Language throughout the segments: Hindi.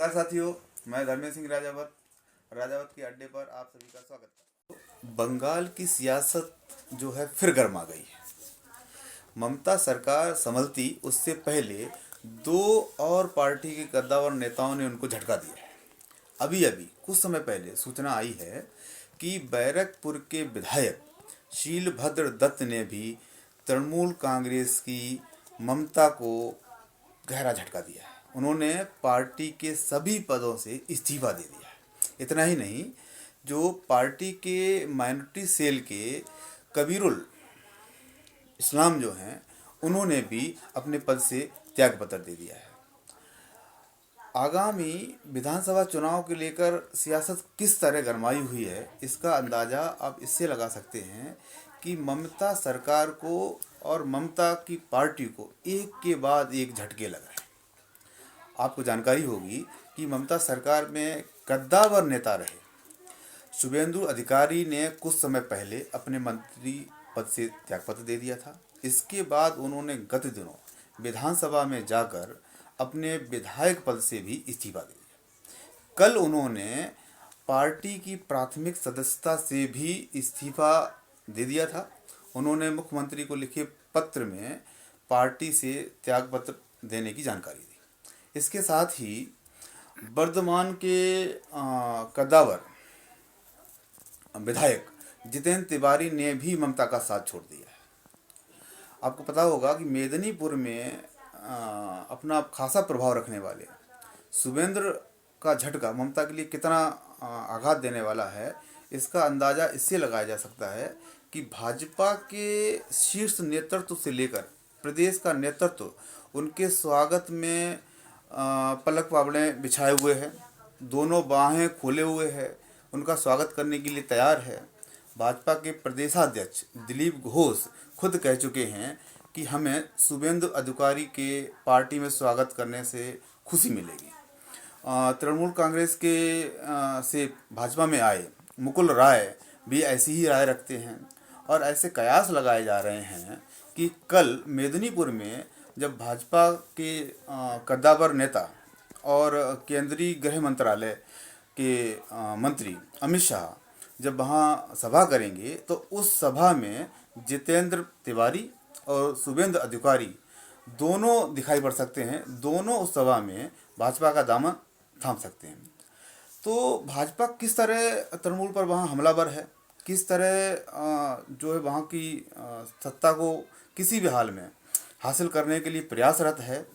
नमस्कार साथियों, मैं धर्मेंद्र सिंह राजावत के अड्डे पर आप सभी का स्वागत करता हूँ। बंगाल की सियासत जो है फिर गर्मा गई है। ममता सरकार संभलती उससे पहले दो और पार्टी के कद्दावर नेताओं ने उनको झटका दिया है। अभी अभी कुछ समय पहले सूचना आई है कि बैरकपुर के विधायक शीलभद्र दत्त ने भी तृणमूल कांग्रेस की ममता को गहरा झटका दिया है। उन्होंने पार्टी के सभी पदों से इस्तीफा दे दिया है। इतना ही नहीं, जो पार्टी के माइनॉरिटी सेल के कबीरुल इस्लाम जो हैं, उन्होंने भी अपने पद से त्यागपत्र दे दिया है। आगामी विधानसभा चुनाव के लेकर सियासत किस तरह गरमाई हुई है, इसका अंदाज़ा आप इससे लगा सकते हैं कि ममता सरकार को और ममता की पार्टी को एक के बाद एक झटके लग रहे हैं। आपको जानकारी होगी कि ममता सरकार में कद्दावर नेता रहे शुभेंदु अधिकारी ने कुछ समय पहले अपने मंत्री पद से त्यागपत्र दे दिया था। इसके बाद उन्होंने गत दिनों विधानसभा में जाकर अपने विधायक पद से भी इस्तीफा दे दिया। कल उन्होंने पार्टी की प्राथमिक सदस्यता से भी इस्तीफा दे दिया था। उन्होंने मुख्यमंत्री को लिखे पत्र में पार्टी से त्यागपत्र देने की जानकारी दी। इसके साथ ही वर्धमान के कद्दावर विधायक जितेंद्र तिवारी ने भी ममता का साथ छोड़ दिया है। आपको पता होगा कि मेदिनीपुर में अपना खासा प्रभाव रखने वाले शुभेंद्र का झटका ममता के लिए कितना आघात देने वाला है, इसका अंदाज़ा इससे लगाया जा सकता है कि भाजपा के शीर्ष नेतृत्व से लेकर प्रदेश का नेतृत्व उनके स्वागत में पलक पावड़े बिछाए हुए हैं, दोनों बाहें खोले हुए हैं, उनका स्वागत करने के लिए तैयार है। भाजपा के प्रदेशाध्यक्ष दिलीप घोष खुद कह चुके हैं कि हमें शुभेंदु अधिकारी के पार्टी में स्वागत करने से खुशी मिलेगी। तृणमूल कांग्रेस के से भाजपा में आए मुकुल राय भी ऐसी ही राय रखते हैं और ऐसे कयास लगाए जा रहे हैं कि कल मेदिनीपुर में जब भाजपा के कद्दावर नेता और केंद्रीय गृह मंत्रालय के मंत्री अमित शाह जब वहाँ सभा करेंगे तो उस सभा में जितेंद्र तिवारी और शुभेंदु अधिकारी दोनों दिखाई पड़ सकते हैं। दोनों उस सभा में भाजपा का दामन थाम सकते हैं। तो भाजपा किस तरह तृणमूल पर वहाँ हमलावर है, किस तरह जो है वहाँ की सत्ता को किसी भी हाल में हासिल करने के लिए प्रयासरत है,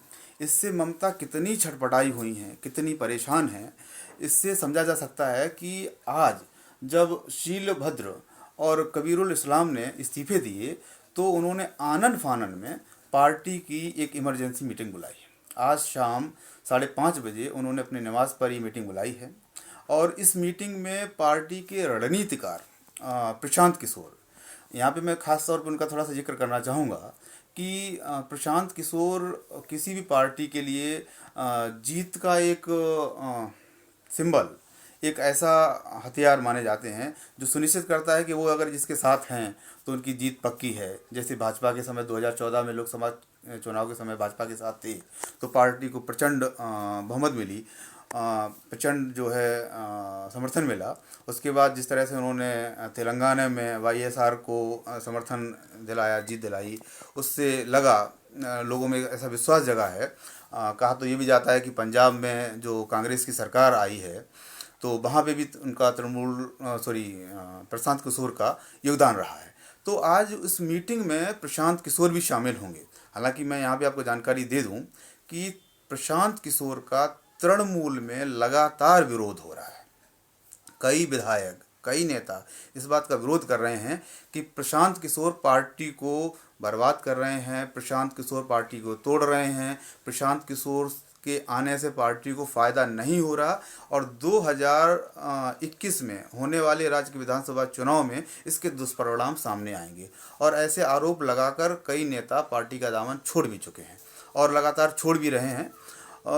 इससे ममता कितनी छटपटाई हुई हैं, कितनी परेशान हैं, इससे समझा जा सकता है कि आज जब शीलभद्र और कबीरुल इस्लाम ने इस्तीफे दिए तो उन्होंने आनन फानन में पार्टी की एक इमरजेंसी मीटिंग बुलाई है। आज शाम 5:30 बजे उन्होंने अपने निवास पर ये मीटिंग बुलाई है और इस मीटिंग में पार्टी के रणनीतिकार प्रशांत किशोर, यहाँ पे मैं खास तौर पर उनका थोड़ा सा जिक्र करना चाहूँगा कि प्रशांत किशोर किसी भी पार्टी के लिए जीत का एक सिंबल, एक ऐसा हथियार माने जाते हैं जो सुनिश्चित करता है कि वो अगर जिसके साथ हैं तो उनकी जीत पक्की है। जैसे भाजपा के समय 2014 में लोकसभा चुनाव के समय भाजपा के साथ थे तो पार्टी को प्रचंड बहुमत मिली, प्रचंड जो है समर्थन मिला। उसके बाद जिस तरह से उन्होंने तेलंगाना में वाईएसआर को समर्थन दिलाया, जीत दिलाई, उससे लगा लोगों में ऐसा विश्वास जगा है। कहा तो ये भी जाता है कि पंजाब में जो कांग्रेस की सरकार आई है तो वहाँ पे भी उनका प्रशांत किशोर का योगदान रहा है। तो आज इस मीटिंग में प्रशांत किशोर भी शामिल होंगे। हालांकि मैं यहाँ पे आपको जानकारी दे दूँ कि प्रशांत किशोर का तृणमूल में लगातार विरोध हो रहा है। कई विधायक, कई नेता इस बात का विरोध कर रहे हैं कि प्रशांत किशोर पार्टी को बर्बाद कर रहे हैं, प्रशांत किशोर पार्टी को तोड़ रहे हैं, प्रशांत किशोर के आने से पार्टी को फ़ायदा नहीं हो रहा और 2021 में होने वाले राज्य के विधानसभा चुनाव में इसके दुष्परिणाम सामने आएंगे। और ऐसे आरोप लगाकर कई नेता पार्टी का दामन छोड़ भी चुके हैं और लगातार छोड़ भी रहे हैं।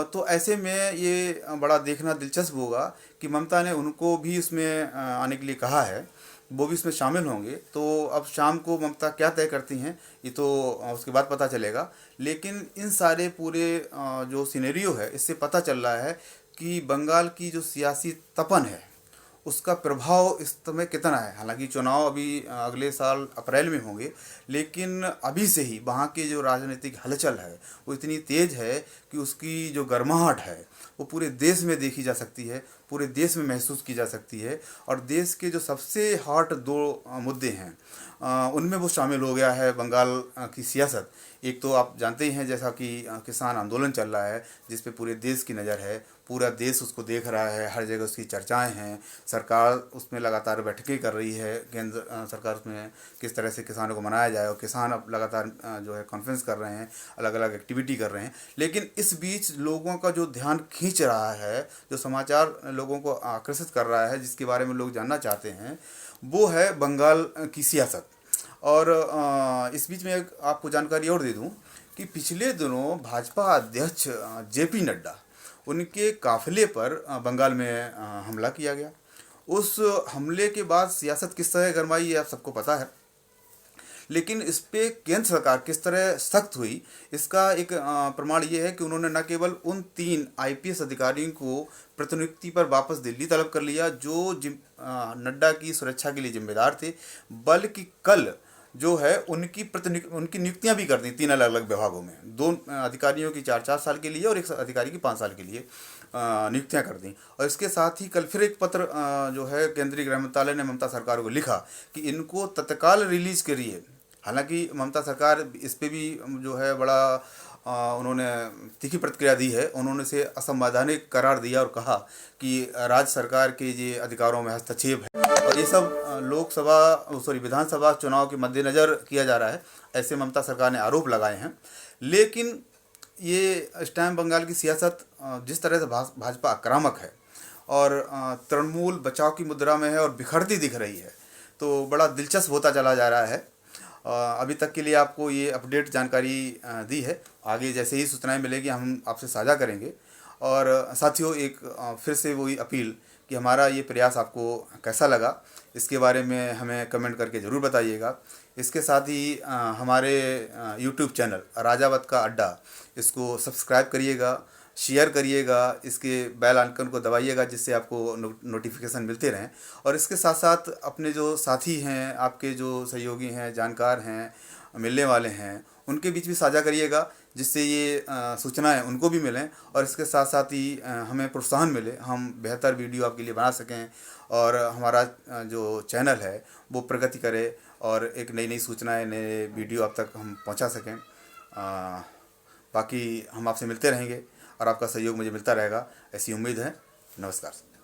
तो ऐसे में ये बड़ा देखना दिलचस्प होगा कि ममता ने उनको भी इसमें आने के लिए कहा है, वो भी इसमें शामिल होंगे। तो अब शाम को ममता क्या तय करती हैं ये तो उसके बाद पता चलेगा। लेकिन इन सारे पूरे जो सिनेरियो है इससे पता चल रहा है कि बंगाल की जो सियासी तपन है उसका प्रभाव इस समय कितना है। हालांकि चुनाव अभी अगले साल अप्रैल में होंगे, लेकिन अभी से ही वहाँ की जो राजनीतिक हलचल है वो इतनी तेज है कि उसकी जो गर्माहट है वो पूरे देश में देखी जा सकती है, पूरे देश में महसूस की जा सकती है। और देश के जो सबसे हॉट दो मुद्दे हैं उनमें वो शामिल हो गया है बंगाल की सियासत। एक तो आप जानते ही हैं जैसा कि किसान आंदोलन चल रहा है, जिस पे पूरे देश की नज़र है, पूरा देश उसको देख रहा है, हर जगह उसकी चर्चाएं हैं। सरकार उसमें लगातार बैठकें कर रही है, केंद्र सरकार उसमें किस तरह से किसानों को मनाया जाए, और किसान अब लगातार जो है कॉन्फ्रेंस कर रहे हैं, अलग अलग एक्टिविटी कर रहे हैं। लेकिन इस बीच लोगों का जो ध्यान खींच रहा है, जो समाचार लोगों को आकर्षित कर रहा है, जिसके बारे में लोग जानना चाहते हैं, वो है बंगाल की सियासत। और इस बीच में एक आपको जानकारी और दे दूं कि पिछले दिनों भाजपा अध्यक्ष जेपी नड्डा, उनके काफिले पर बंगाल में हमला किया गया। उस हमले के बाद सियासत किस तरह गरमाई ये आप सबको पता है, लेकिन इस पे केंद्र सरकार किस तरह सख्त हुई इसका एक प्रमाण ये है कि उन्होंने न केवल उन 3 आईपीएस अधिकारियों को प्रतिनियुक्ति पर वापस दिल्ली तलब कर लिया जो नड्डा की सुरक्षा के लिए जिम्मेदार थे, बल्कि कल जो है उनकी नियुक्तियां भी कर दी 3 अलग अलग विभागों में। 2 अधिकारियों की 4-4 साल के लिए और एक अधिकारी की 5 साल के लिए नियुक्तियां कर दी। और इसके साथ ही कल फिर एक पत्र जो है केंद्रीय गृह मंत्रालय ने ममता सरकार को लिखा कि इनको तत्काल रिलीज करिए। हालांकि ममता सरकार इस पे भी जो है बड़ा उन्होंने तीखी प्रतिक्रिया दी है। उन्होंने इसे असंवैधानिक करार दिया और कहा कि राज्य सरकार के ये अधिकारों में हस्तक्षेप है, और ये सब विधानसभा चुनाव के मद्देनज़र किया जा रहा है, ऐसे ममता सरकार ने आरोप लगाए हैं। लेकिन ये इस टाइम बंगाल की सियासत जिस तरह से भाजपा आक्रामक है और तृणमूल बचाव की मुद्रा में है और बिखरती दिख रही है, तो बड़ा दिलचस्प होता चला जा रहा है। अभी तक के लिए आपको ये अपडेट जानकारी दी है। आगे जैसे ही सूचनाएं मिलेगी हम आपसे साझा करेंगे। और साथियों, एक फिर से वही अपील कि हमारा ये प्रयास आपको कैसा लगा इसके बारे में हमें कमेंट करके ज़रूर बताइएगा। इसके साथ ही हमारे यूट्यूब चैनल राजावत का अड्डा, इसको सब्सक्राइब करिएगा, शेयर करिएगा, इसके बेल आइकन को दबाइएगा जिससे आपको नोटिफिकेशन मिलते रहें। और इसके साथ साथ अपने जो साथी हैं, आपके जो सहयोगी हैं, जानकार हैं, मिलने वाले हैं, उनके बीच भी साझा करिएगा जिससे ये सूचनाएं उनको भी मिलें और इसके साथ साथ ही हमें प्रोत्साहन मिले, हम बेहतर वीडियो आपके लिए बना सकें और हमारा जो चैनल है वो प्रगति करे और एक नई नई सूचनाएं, नए वीडियो आप तक हम पहुंचा सकें। बाकी हम आपसे मिलते रहेंगे और आपका सहयोग मुझे मिलता रहेगा, ऐसी उम्मीद है। नमस्कार।